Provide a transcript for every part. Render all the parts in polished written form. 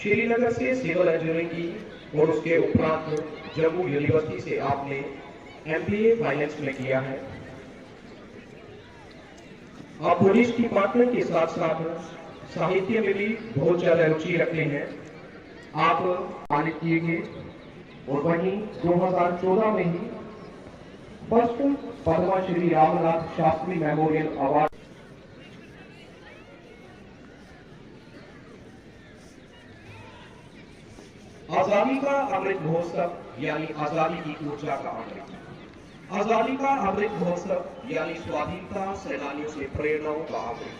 श्रीनगर से civil engineering की और उसके उपरांत जम्मू यूनिवर्सिटी से आपने MBA फाइनेंस में किया है। आप पुलिस डिपार्टमेंट के साथ साथ साहित्य में भी बहुत ज्यादा रुचि रखते हैं। आप सम्मानित किए गए और वहीं 2014 में ही first Padma Shri Ramnath Shastri memorial award आजादी का अमृत महोत्सव यानी आजादी की ऊर्जा का अमृत। आजादी का अमृत महोत्सव यानी स्वाधीनता सेनानियों से प्रेरणाओं का अमृत।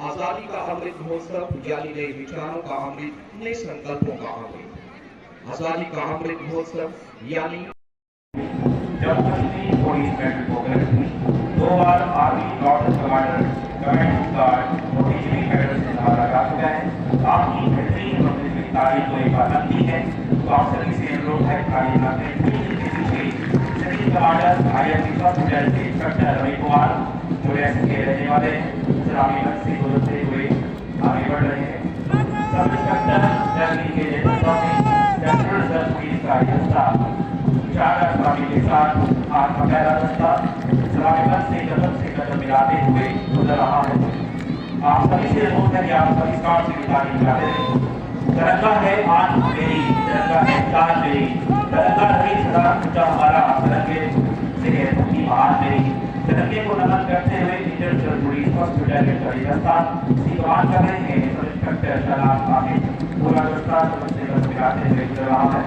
आजादी का अमृत महोत्सव यानी नए विचारों का अमृत, नए संकल्पों का अमृत। आजादी का अमृत महोत्सव यानी जब पुलिस मेडल हो गए 2 बार army north commander command guard और बिजली मेडल से नवाजा चुका है। आपकी बेहतरीन और तारीफ को एक बार बनती है तो आप सभी से अनुरोध है खाली नाते सभी कमांडर IIT फर्स्ट बैच के इंस्ट्रक्टर रवि कुमार जो के रहने वाले सलामी से गुजरते हुए आगे बढ़ रहे हैं। सब इंस्ट्रक्टर जर्नी के नेतृत्व में सेंट्रल रिजर्व पुलिस का हिस्सा 4 स्वामी के साथ आज का पहला दस्ता सलामी से कदम मिलाते हुए गुजर रहा है। आप सभी से अनुरोध है कि आप सभी स्टार्ट से निकाली मिलाते रहें। तिरंगा है आन मेरी, तिरंगा है शान मेरी, तिरंगा रही सदा ऊंचा हमारा, तिरंगे से है अपनी महान मेरी। तिरंगे को नमन करते हुए Indian reserve police first battalion का ये दस्ता सीमान कर रहे हैं। सब इंस्ट्रक्टर शनाब आगे पूरा दस्ता सबसे कदम मिलाते हुए गुजर रहा है।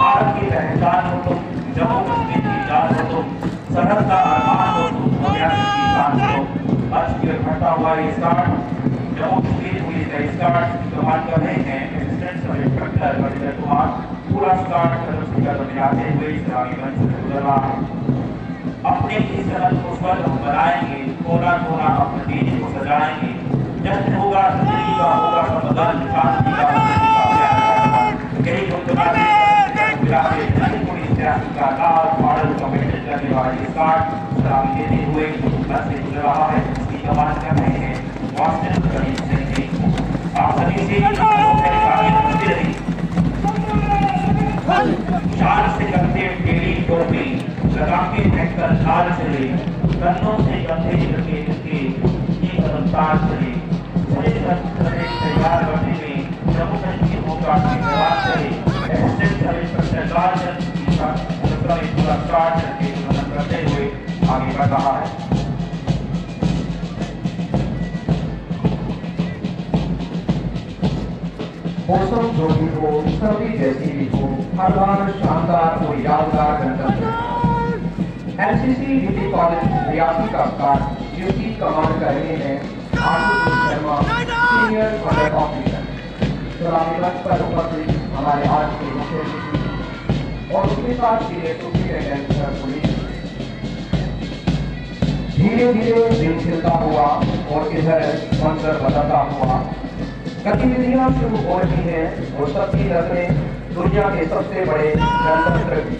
भारत की पहचान हो तुम, जम्मू कश्मीर की जान हो तुम, सरहद का अरमान हो तुम, अभ्यास की शान हो तुम। आज की घटता हुआ ये स्टार्ट जम्मू कश्मीर पुलिस का स्टार्ट कमांड कर रहे हैं assistant sub instructor Ravindra Kumar. पूरा स्टार्ट कदम से कदम मिलाते हुए सलामी मंच से गुजर रहा है। अपने इस कदम को स्वर्ग हम बनाएंगे, कोना कोना अपने देश को सजाएंगे। जश्न होगा जिंदगी का, होगा समाधान शांति का, यही पुलिस का लाल मॉडल का मेंटेन करने वाले स्टार्ट सलामी देते हुए मंच से गुजर रहा है। इसकी कमांड कर रहे हैं वास्तव करीब से आप सभी से शान से कंधे टेढ़ी टोपी लगा के फैक्टर लाल चले, कन्नों से कंधे लगे के ये कदम तार चले। पूरे तैयार करने में जम्मू कश्मीर होगा जवाब चले। असिस्टेंट सब इंस्पेक्टर गार्ड पूरा स्टार्ट करते हुए आगे बढ़ रहा है। मौसम जो भी हो, सर्दी जैसी भी हो, हर बार शानदार और यादगार गणतंत्र। NCC ड्यूटी कॉलेज रियासी का स्टार्ट ड्यूटी कमांड कर रहे हैं Ashutosh Sharma, senior college officer. सलामी मंच पर उपस्थित हमारे आज के मुख्य अतिथि और उसके साथ सीनियर सुपरिटेंडेंट पुलिस। धीरे धीरे दिन खिलता हुआ और इधर मंजर बदलता हुआ गतिविधियां शुरू हो रही हैं और सबकी नजरें दुनिया के सबसे बड़े गणतंत्र की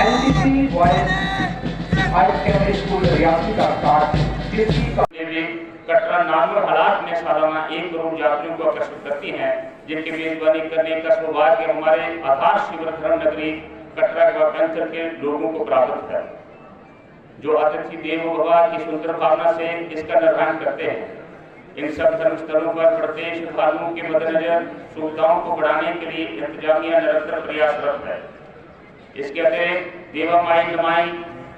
NCC boys high secondary school Reasi का स्टार्ट कटरा नॉर्मल हालात में सालाना 1 करोड़ यात्रियों को आकर्षित करती हैं, जिनकी मेजबानी करने का सौभाग्य हमारे आधार शिविर धर्म नगरी कटरा अंचल के लोगों को प्राप्त है, जो अतिथि देवो भव की सुंदर भावना से इसका निर्वहन करते हैं। इन सब धर्म स्थलों पर प्रदेश श्रद्धालुओं के मद्देनजर सुविधाओं को बढ़ाने के लिए इंतजामिया निरंतर प्रयासरत है। इसके अतिरिक्त देवा माई नमाई,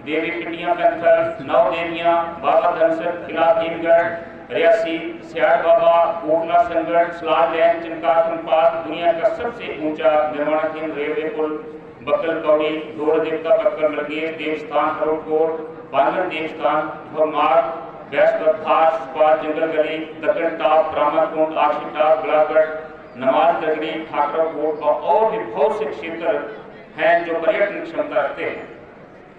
देवी पिंडिया पैंथर, 9 देवियां, बाबा धनसर, किला भीमगढ़, रियासी, सियाड़ बाबा, कोटला संगढ़, सलाल लैन, चिनकार खनपाल, दुनिया का सबसे ऊंचा निर्माणाधीन रेलवे पुल, बक्कल कौड़ी, दौड़ देवता बक्कल मलगे, देवस्थान हरोटकोट, बांगड़ देवस्थान, भरमार, जंगल गली, दक्षिण टाप, रामाकुंड, आशिटा, गुलागढ़, नमाज दगड़ी, ठाकरा कोट और भी बहुत से क्षेत्र हैं जो पर्यटन क्षमता रखते हैं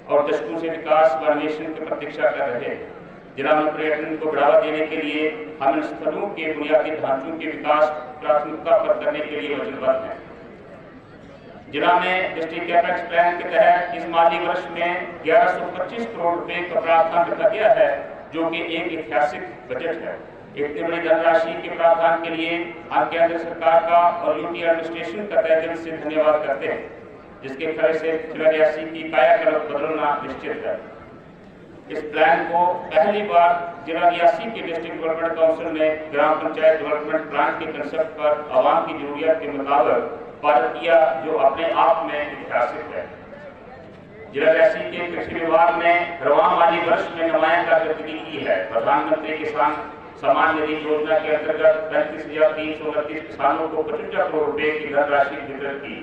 और दशकों से विकास व अन्वेषण की प्रतीक्षा कर रहे हैं। जिला में पर्यटन को बढ़ावा देने के लिए हम इन स्थलों के बुनियादी ढांचों के विकास प्राथमिकता पर करने के लिए वचनबद्ध हैं। जिला में डिस्ट्रिक्ट कैपेक्स प्लान के तहत इस माली वर्ष में 1125 करोड़ रुपए का प्रावधान रखा गया है, जो कि एक ऐतिहासिक बजट है। इतनी बड़ी धनराशि के प्रावधान के लिए हम केंद्र सरकार का और यूपी एडमिनिस्ट्रेशन का तहे दिल से धन्यवाद करते हैं, जिसके फल से जिला रियासी की कायाकल्प बदलना निश्चित है। इस प्लान को पहली बार जिला रियासी के डिस्ट्रिक्ट डेवलपमेंट काउंसिल ने ग्राम पंचायत डेवलपमेंट प्लान के कंसेप्ट पर आवाम की जरूरियात के मुताबिक पारित किया, जो अपने आप में ऐतिहासिक है। जिला रियासी के कृषि विभाग ने रवाम वाली वर्ष में नुमाया कारकर्दगी की है। प्रधानमंत्री किसान सम्मान निधि योजना के अंतर्गत 35,329 किसानों को 55 करोड़ रुपए की धनराशि वितरित की।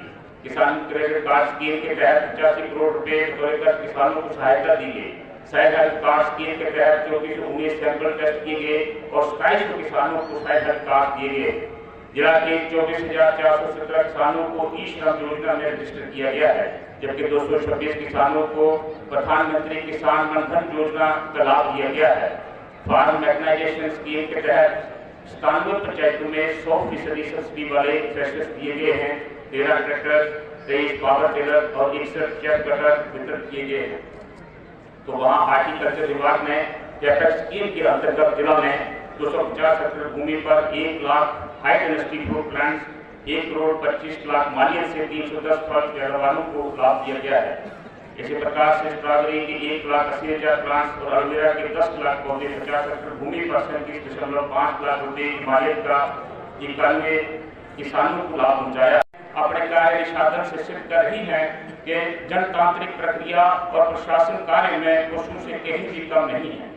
किसान क्रेडिट कार्ड स्कीम के तहत 85 करोड़ रुपए देकर किसानों को सहायता दी गई। सहज हेल्थ कार्ड स्कीम के तहत 2419 सैंपल टेस्ट किए गए और 2700 किसानों को सहज हेल्थ कार्ड दिए गए। जिला के 24,417 किसानों को ई श्रम योजना में रजिस्टर किया गया है, जबकि 226 किसानों को प्रधानमंत्री किसान मान धन योजना का लाभ दिया गया है। फार्म मैकेनाइजेशन स्कीम के तहत 97 पंचायतों में 100% सब्सिडी वाले ट्रैक्टर्स दिए गए हैं। 13 ट्रैक्टर, 23 पावर टिलर और 61 चेक कटर वितरित किए गए हैं। तो वहाँ हार्टिकल्चर विभाग ने कैपेक्स स्कीम के अंतर्गत जिला में 250 हेक्टेयर भूमि पर 1 lakh high density fruit plants, 1 crore 25 lakh मालियत से 310 फल पैदावारों को लाभ दिया गया है। इसी प्रकार से स्ट्रॉबेरी के 1,80,000 प्लांट्स और एलोवेरा के 10 लाख पौधे 50 हेक्टेयर भूमि पर 37.5 लाख रुपए की मालियत का 91 किसानों को लाभ पहुँचाया। अपने कार्य निष्पादन से सिद्ध कर रही है कि जनतांत्रिक प्रक्रिया और प्रशासन कार्य में पुरुषों से कहीं भी कम नहीं है।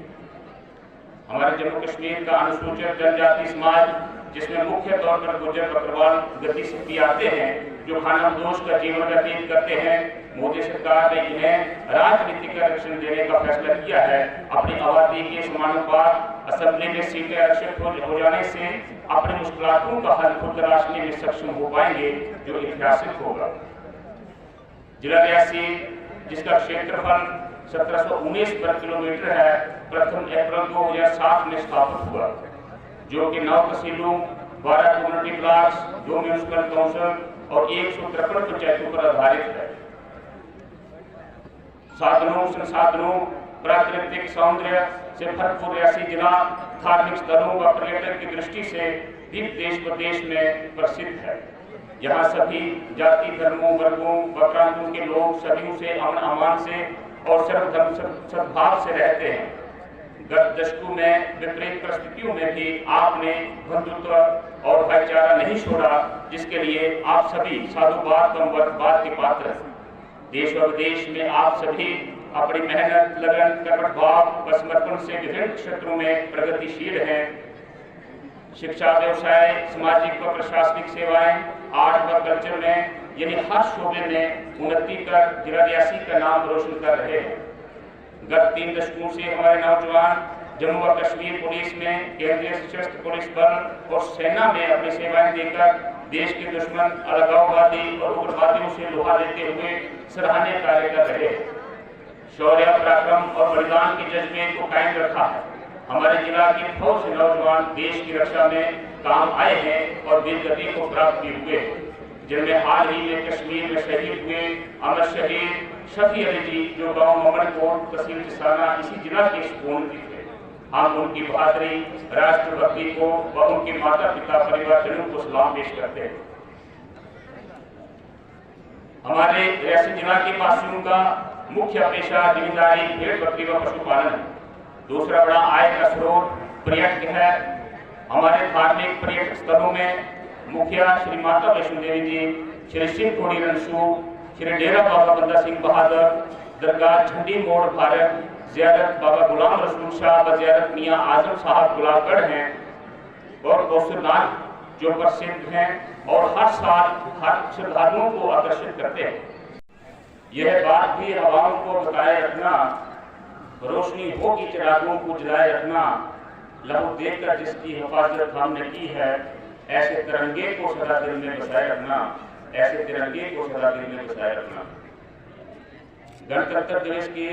हमारे जम्मू कश्मीर का अनुसूचित जनजाति समाज, जिसमें मुख्य तौर पर गुर्जर बकरवाल गति सिद्धि आते हैं, जो खानाबदोश का जीवन व्यतीत करते हैं, मोदी सरकार ने इन्हें राजनीतिक आरक्षण देने का फैसला किया है। अपनी आबादी के समानुपात असेंबली में सीटें आरक्षित हो जाने से अपनी मुश्किलों का हल खुद तलाशने में सक्षम हो पाएंगे, जो ऐतिहासिक होगा। जिला रियासी, जिसका क्षेत्रफल 1719 वर्ग किलोमीटर है, प्रथम अप्रैल 2007 में स्थापित हुआ, जो कि 9 तहसीलों, 12 कम्युनिटी ब्लॉक्स, 2 म्यूनिसिपल काउंसिल और 153 पंचायतों पर आधारित है। साधनों संसाधनों प्राकृतिक सौंदर्य से भरपूर रियासी जिला धार्मिक स्थलों व पर्यटन की दृष्टि से भी देश प्रदेश में प्रसिद्ध है। यहाँ सभी जाति धर्मों वर्गों व प्रांतों के लोग सदियों से अमन अमान से और सर्वधर्म सद्भाव से रहते हैं। गत दशकों में विपरीत परिस्थितियों में भी आपने बंधुत्व और भाईचारा नहीं छोड़ा, जिसके लिए आप सभी साधुवाद व मुबारकबाद के पात्र हैं। देश और विदेश में आप सभी अपनी मेहनत, लगन, कर्मठ भाव व समर्पण से विभिन्न क्षेत्रों में प्रगतिशील हैं। शिक्षा, व्यवसाय, सामाजिक व प्रशासनिक सेवाएं, आर्ट व कल्चर में यानी हर शोबे में उन्नति कर जिला रियासी का नाम रोशन कर रहे हैं। गत 3 दशकों से हमारे नौजवान जम्मू व कश्मीर पुलिस में, केंद्रीय सशस्त्र पुलिस बल और सेना में अपनी सेवाएं देकर देश के दुश्मन, अलगाववादी और उग्रवादियों से लोहा लेते हुए सराहनीय कार्य कर रहे हैं। शौर्य, पराक्रम और बलिदान के जज्बे को कायम रखा है। हमारे जिला के बहुत से नौजवान देश की रक्षा में काम आए हैं और वीरगति को प्राप्त किए हुए, जिनमें हाल ही में कश्मीर में शहीद हुए अमर शहीद शफी अली जी, जो गांव ममनकोट, तहसील चिसाना, इसी जिला के सुकून थे। हम उनकी बहादुरी, राष्ट्रभक्ति को व उनके माता पिता परिवारजनों को सलाम पेश करते हैं। हमारे रियासी जिला के वासियों का मुख्य पेशा जिम्मेदारी भेड़ बकरी व पशुपालन है। दूसरा बड़ा आय का स्रोत पर्यटक है। हमारे धार्मिक पर्यटक स्थलों में मुखिया श्री माता वैष्णो देवी जी, श्री शिव खोड़ी रणसू, श्री डेरा बाबा बंदा सिंह बहादुर, दरगाह झंडी मोड़ भारत, ज़ियारत बाबा गुलाम रसूल शाह व ज़ियारत मियाँ आजम साहब गुलाबगढ़ हैं और गौसरनाथ जो प्रसिद्ध हैं और हर साल हर श्रद्धालुओं को आकर्षित करते हैं। यह बात भी आवाम को बताए रखना, रोशनी हो की चिरागों को जलाए रखना, लहू देखकर जिसकी हिफाजत हमने की है, ऐसे तिरंगे को सदा दिल में बसाए रखना, ऐसे तिरंगे को सदा दिल में बसाए रखना। गणतंत्र दिवस की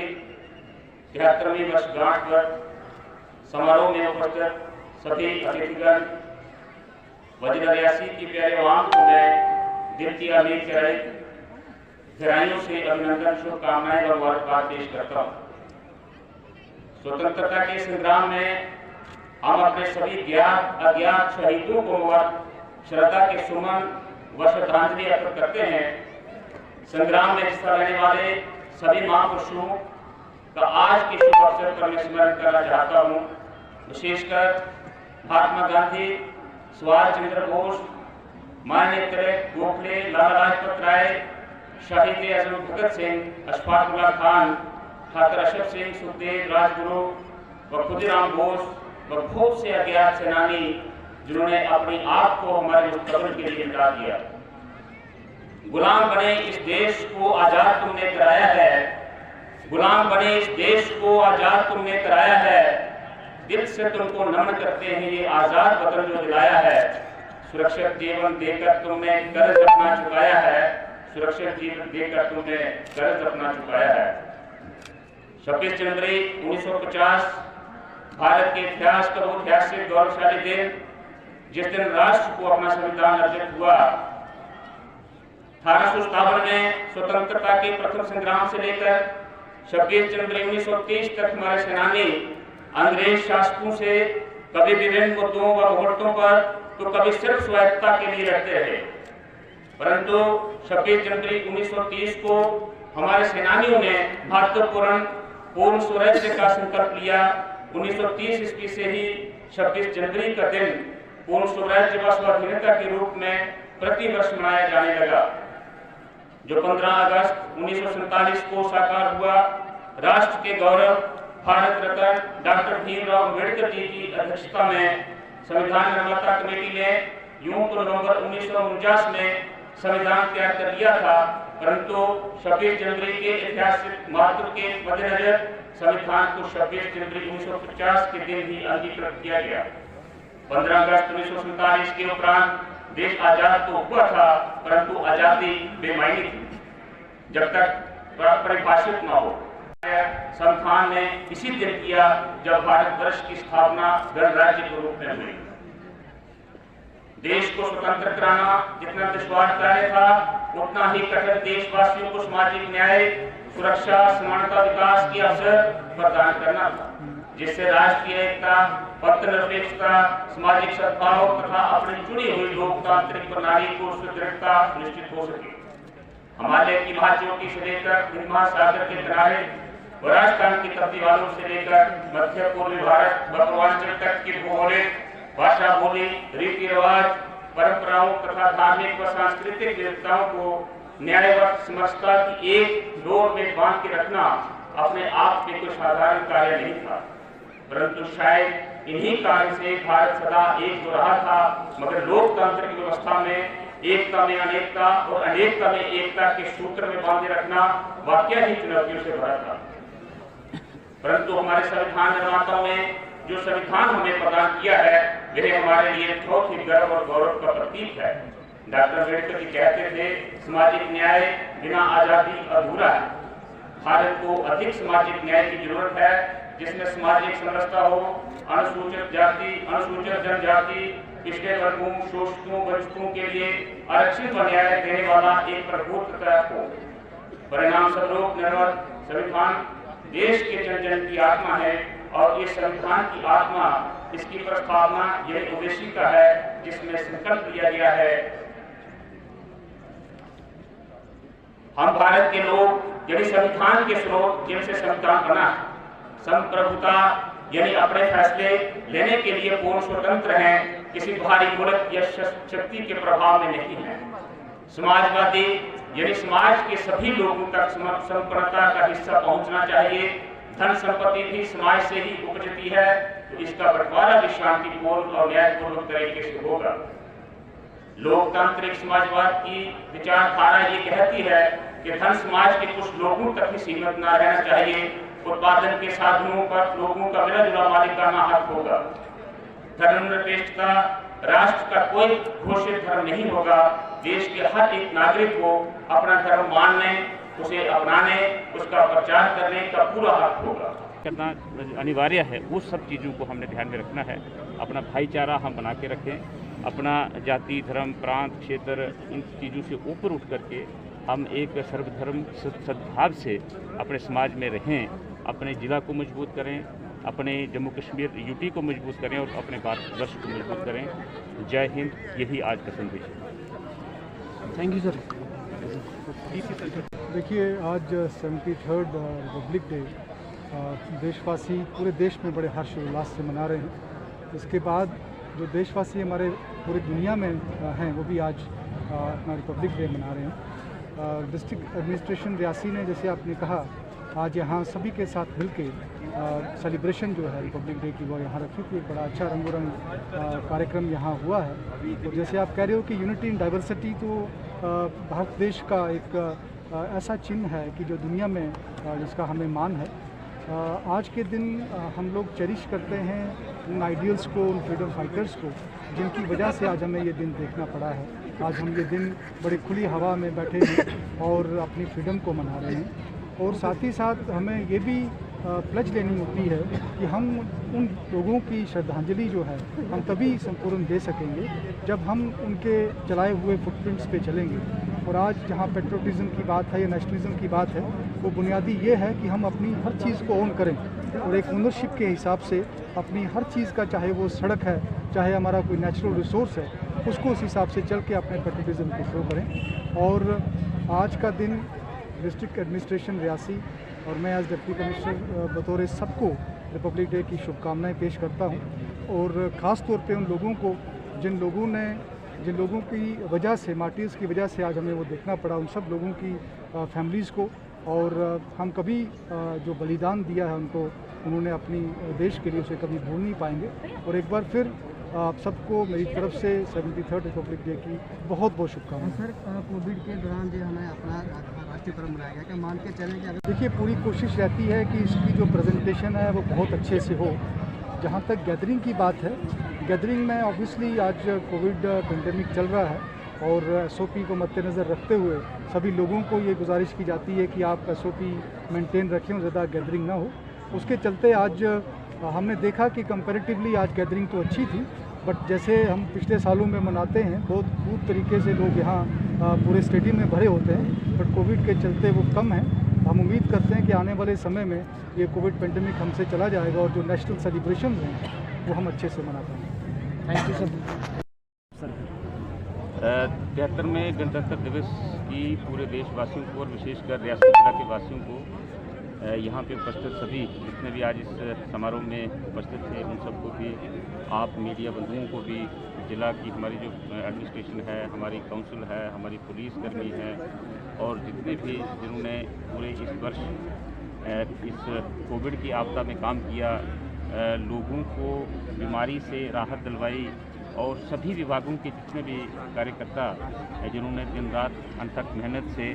73वीं वर्षगांठ पर समारोह में उपस्थित सभी अतिथिगण व जिला रियासी की प्यारे आवाम को मैं दिल की आमीर गहराइयों से अभिनंदन, शुभकामनाएं व मुबारकबाद पेश करता हूँ। स्वतंत्रता के संग्राम में हम अपने सभी ज्ञात अज्ञात शहीदों को श्रद्धा के सुमन व श्रद्धांजलि अर्पित करते हैं। संग्राम में हिस्सा लेने वाले सभी महापुरुषों का आज के शुभ अवसर पर मैं स्मरण करना चाहता हूँ। विशेषकर महात्मा गांधी, सुभाष चंद्र बोस, माननीय तिलक, गोखले, लाला लाजपत राय, शहीद आजम भगत सिंह, अशफाक उल्लाह खान, ठाकुर अशरफ सिंह, सुखदेव, राजगुरु व खुदीराम बोस व बहुत से अज्ञात सेनानी जिन्होंने अपनी आप को हमारे मुस्तकबिल के लिए मिटा दिया। गुलाम बने इस देश को आजाद तुमने कराया है, गुलाम बने इस देश को आजाद तुमने कराया है। दिल से तुमको नमन करते हैं ये आजाद वतन जो दिलाया है। सुरक्षित जीवन देकर तुमने कर्ज अपना चुकाया है, सुरक्षित जीवन देकर तुमने कर्ज अपना चुकाया है। 26 जनवरी 1950 भारत के इतिहास का वो ऐतिहासिक गौरवशाली दिन, जिस दिन राष्ट्र को अपना संविधान अर्जित हुआ। 1857 में स्वतंत्रता के प्रथम संग्राम से लेकर 26 जनवरी 1930 तक हमारे सेनानी अंग्रेज शासकों से कभी विभिन्न मुद्दों व मुहूर्तों पर तो कभी सिर्फ स्वायत्तता के लिए लड़ते रहे, परंतु 26 जनवरी 1930 को हमारे सेनानियों ने महत्वपूर्ण पूर्ण स्वराज्य का संकल्प लिया। 1930 ईस्वी से ही 26 जनवरी का दिन पूर्ण स्वराज्य व स्वाधीनता के रूप में प्रतिवर्ष मनाया जाने लगा, जो 15 अगस्त 1947 को साकार हुआ। राष्ट्र के गौरव भारत रत्न डॉक्टर भीमराव अम्बेडकर जी की अध्यक्षता में संविधान निर्माता कमेटी ने यूं तो नवंबर 1949 में संविधान तैयार कर लिया था, परंतु 26 जनवरी के ऐतिहासिक महत्व के मद्देनजर संविधान को 26 जनवरी 1950 के दिन ही अंगीकृत किया गया। 15 अगस्त 1947 के उपरांत देश आजाद तो हुआ था, परंतु आजादी बेमायनी थी जब तक परिभाषित न हो। संविधान ने इसी दिन किया जब भारतवर्ष की स्थापना गणराज्य के रूप में हुई। देश को स्वतंत्र कराना जितना दुश्वार कार्य था, उतना ही कठिन देशवासियों को सामाजिक न्याय, सुरक्षा, समानता, विकास के अवसर प्रदान करना था, जिससे राष्ट्रीय एकता, पथनिरपेक्षता, सामाजिक सद्भाव तथा अपनी जुड़ी हुई लोकतांत्रिक प्रणाली को सुदृढ़ता सुनिश्चित हो सके। हिमालय की महाज्योति से लेकर हिंद महासागर के किनारे व राजस्थान की तपती वालों से लेकर मध्य पूर्वी भारत व पूर्वांचल तक की भौगोलिक, भाषा, बोली, रीति रिवाज, परंपराओं तथा धार्मिक व सांस्कृतिक विविधताओं को न्याय व समरसता की एक डोर में बांध के रखना अपने आप में कोई साधारण कार्य नहीं था, परंतु शायद इन्हीं कार्य से भारत सदा एक हो रहा था। मगर लोकतांत्रिक व्यवस्था में एकता में अनेकता और अनेकता में एकता के सूत्र में बांधे रखना वाकई ही चुनौतियों से भरा था। परंतु हमारे संविधान निर्माताओं ने जो संविधान हमें प्रदान किया है, वह हमारे लिए बहुत ही गर्व और गौरव का प्रतीक है। डॉक्टर अम्बेडकर जी कहते थे, सामाजिक न्याय बिना आजादी अधूरा है। भारत को अधिक सामाजिक न्याय की जरूरत है, जिसमें सामाजिक समरसता हो, अनुसूचित जाति, अनुसूचित जनजाति, पिछड़े वर्गों, शोषितों, वंचितों के लिए आरक्षण व न्याय देने वाला एक प्रभुत्व हो। परिणाम स्वरूप निर्मित संविधान देश के जन जन की आत्मा है, और ये संविधान की आत्मा, इसकी प्रस्तावना यह उद्देशिका है, जिसमें संकल्प लिया गया है, हम भारत के लोग यानी संविधान के स्रोत जिनसे संविधान बना है, संप्रभुता यानी अपने फैसले लेने के लिए पूर्ण स्वतंत्र हैं, किसी बाहरी मुल्क या शक्ति के प्रभाव में नहीं है। समाजवादी यानी समाज के सभी लोगों तक संपन्नता का हिस्सा पहुंचना चाहिए। धन संपत्ति भी समाज से ही उपजती है, तो इसका बंटवारा भी शांतिपूर्ण और न्यायपूर्वक तरीके से होगा। लोकतांत्रिक समाजवाद की विचारधारा ये कहती है कि धन समाज के कुछ लोगों तक ही सीमित न रहना चाहिए, उत्पादन के साधनों पर लोगों का मिला जुला मालिकाना हक होगा। धर्मनिरपेक्षता राष्ट्र का कोई घोषित धर्म नहीं होगा। देश के हर एक नागरिक को अपना धर्म मानने, उसे अपनाने, उसका प्रचार करने का पूरा हक होगा। करना अनिवार्य है, वो सब चीज़ों को हमने ध्यान में रखना है। अपना भाईचारा हम बना के रखें, अपना जाति, धर्म, प्रांत, क्षेत्र, इन चीज़ों से ऊपर उठ करके हम एक सर्वधर्म सद्भाव से अपने समाज में रहें, अपने जिला को मजबूत करें, अपने जम्मू कश्मीर यूटी को मजबूत करें और अपने भारतवर्ष को मजबूत करें। जय हिंद, यही आज का संदेश है। Thank you sir. देखिए, आज 73rd रिपब्लिक डे देशवासी पूरे देश में बड़े हर्षोल्लास से मना रहे हैं। इसके बाद जो देशवासी हमारे पूरी दुनिया में हैं वो भी आज अपना रिपब्लिक डे मना रहे हैं। डिस्ट्रिक्ट एडमिनिस्ट्रेशन रियासी ने, जैसे आपने कहा, आज यहाँ सभी के साथ मिल के सेलिब्रेशन जो है रिपब्लिक डे की वो यहाँ रखी थी। एक बड़ा अच्छा रंगोरंग कार्यक्रम यहाँ हुआ है। तो जैसे आप कह रहे हो कि यूनिटी इन डाइवर्सिटी, तो भारत देश का एक ऐसा चिन्ह है कि जो दुनिया में जिसका हमें मान है। आज के दिन हम लोग चेरिश करते हैं उन आइडियल्स को, उन फ्रीडम फाइटर्स को, जिनकी वजह से आज हमें ये दिन देखना पड़ा है। आज हम ये दिन बड़ी खुली हवा में बैठे हैं और अपनी फ्रीडम को मना रहे हैं। और साथ ही साथ हमें ये भी प्लेज लेनी होती है कि हम उन लोगों की श्रद्धांजलि जो है हम तभी संपूर्ण दे सकेंगे जब हम उनके चलाए हुए फुटप्रिंट्स पे चलेंगे। और आज जहाँ पेट्रोटिज़म की बात है या नेशनलिज्म की बात है, वो बुनियादी ये है कि हम अपनी हर चीज़ को ओन करें और एक ओनरशिप के हिसाब से अपनी हर चीज़ का, चाहे वो सड़क है, चाहे हमारा कोई नेचुरल रिसोर्स है, उसको उस हिसाब से चल के अपने पेट्रोटिज़म को शो करें। और आज का दिन डिस्ट्रिक्ट एडमिनिस्ट्रेशन रियासी और मैं एज डिप्टी कमिश्नर बतौर सबको रिपब्लिक डे की शुभकामनाएं पेश करता हूं। और ख़ास तौर पे उन लोगों को जिन लोगों की वजह से, मार्टिर्स की वजह से आज हमें वो देखना पड़ा, उन सब लोगों की फैमिलीज़ को। और हम कभी जो बलिदान दिया है उनको, उन्होंने अपनी देश के लिए, उसे कभी भूल नहीं पाएंगे। और एक बार फिर आप सबको मेरी तरफ से 73rd रिपब्लिक डे की बहुत बहुत शुभकामनाएं। सर, कोविड के दौरान जो हमें अपना राष्ट्रीय पर्व मनाया गया, क्या मान के चलें कि देखिए, पूरी कोशिश रहती है कि इसकी जो प्रेजेंटेशन है वो बहुत अच्छे से हो। जहाँ तक गैदरिंग की बात है, गैदरिंग में ऑब्वियसली आज कोविड पेंडेमिक चल रहा है और SOP को मद्देनज़र रखते हुए सभी लोगों को ये गुजारिश की जाती है कि आप SOP मेंटेन रखें और ज़्यादा गैदरिंग ना हो। उसके चलते आज हमने देखा कि कंपैरेटिवली आज गैदरिंग तो अच्छी थी, बट जैसे हम पिछले सालों में मनाते हैं, बहुत पूर्ण तरीके से लोग यहाँ पूरे स्टेडियम में भरे होते हैं, बट कोविड के चलते वो कम है। हम उम्मीद करते हैं कि आने वाले समय में ये कोविड पेंडेमिक हमसे चला जाएगा और जो नेशनल सेलिब्रेशन हैं वो हम अच्छे से मना पाएंगे। Thank you sir. 73वें गणतंत्र दिवस की पूरे देशवासियों को और विशेषकर रियासी जिला के वासियों को, यहाँ पे उपस्थित सभी जितने भी आज इस समारोह में उपस्थित थे, उन सबको भी, आप मीडिया बंधुओं को भी, जिला की हमारी जो एडमिनिस्ट्रेशन है, हमारी काउंसिल है, हमारी पुलिस कर्मी है और जितने भी जिन्होंने पूरे इस वर्ष इस कोविड की आपदा में काम किया, लोगों को बीमारी से राहत दिलवाई और सभी विभागों के जितने भी कार्यकर्ता जिन्होंने दिन रात अनथक मेहनत से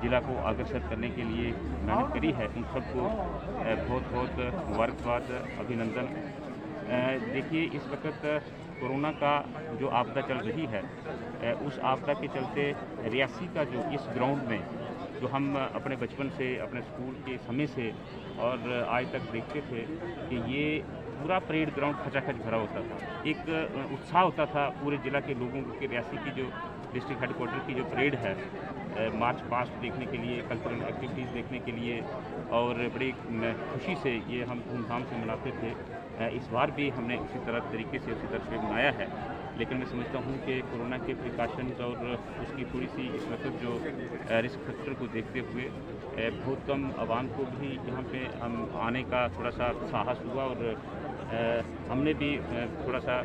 जिला को अग्रसर करने के लिए मेहनत करी है, उन सबको बहुत बहुत मुबारकबाद, अभिनंदन। देखिए, इस वक्त कोरोना का जो आपदा चल रही है, उस आपदा के चलते रियासी का जो इस ग्राउंड में जो हम अपने बचपन से, अपने स्कूल के समय से और आज तक देखते थे कि ये पूरा परेड ग्राउंड खचाखच भरा होता था, एक उत्साह होता था पूरे ज़िला के लोगों को कि रियासी की जो डिस्ट्रिक्ट हेडक्वार्टर की जो परेड है, मार्च पास्ट देखने के लिए, कल्चरल एक्टिविटीज़ देखने के लिए और बड़ी खुशी से ये हम धूमधाम से मनाते थे। इस बार भी हमने उसी तरीके से मनाया है, लेकिन मैं समझता हूँ कि कोरोना के प्रिकॉशंस और उसकी थोड़ी सी इस वक्त जो रिस्क फैक्टर को देखते हुए बहुत कम आवाम को भी यहाँ पे हम आने का थोड़ा सा साहस हुआ और हमने भी थोड़ा सा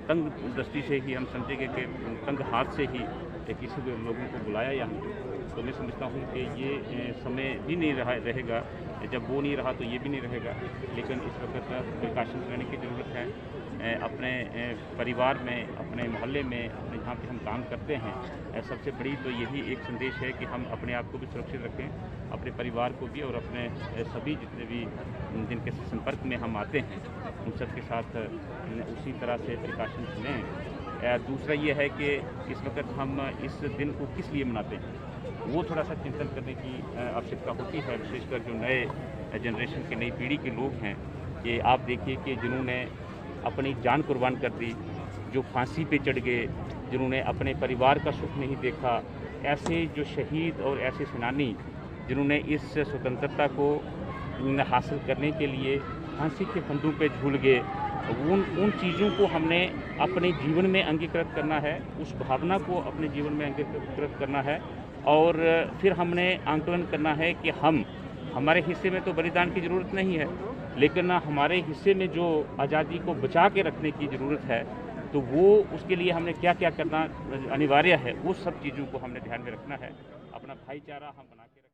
तंग दृष्टि से ही हम समझे कि तंग हाथ से ही किसी भी लोगों को बुलाया यहाँ। तो मैं समझता हूँ कि ये समय भी नहीं रहेगा, जब वो नहीं रहा तो ये भी नहीं रहेगा, लेकिन इस वक्त प्रिकॉशन लेने की ज़रूरत है। अपने परिवार में, अपने मोहल्ले में, अपने जहाँ पे हम काम करते हैं, सबसे बड़ी तो यही एक संदेश है कि हम अपने आप को भी सुरक्षित रखें, अपने परिवार को भी और अपने सभी जितने भी जिनके संपर्क में हम आते हैं उन सब के साथ उसी तरह से प्रिकॉशंस लें। दूसरा ये है कि इस वक्त हम इस दिन को किस लिए मनाते हैं, वो थोड़ा सा चिंतन करने की आवश्यकता होती है, विशेषकर जो नए जनरेशन के, नई पीढ़ी के लोग हैं। कि आप देखिए कि जिन्होंने अपनी जान कुर्बान कर दी, जो फांसी पे चढ़ गए, जिन्होंने अपने परिवार का सुख नहीं देखा, ऐसे जो शहीद और ऐसे सेनानी जिन्होंने इस स्वतंत्रता को हासिल करने के लिए फांसी के फंदों पे झूल गए, उन चीज़ों को हमने अपने जीवन में अंगीकृत करना है, उस भावना को अपने जीवन में अंगीकृत करना है। और फिर हमने आंकलन करना है कि हमारे हिस्से में तो बलिदान की ज़रूरत नहीं है, लेकिन हमारे हिस्से में जो आज़ादी को बचा के रखने की ज़रूरत है, तो वो उसके लिए हमने क्या क्या करना अनिवार्य है, वो सब चीज़ों को हमने ध्यान में रखना है। अपना भाईचारा हम बना के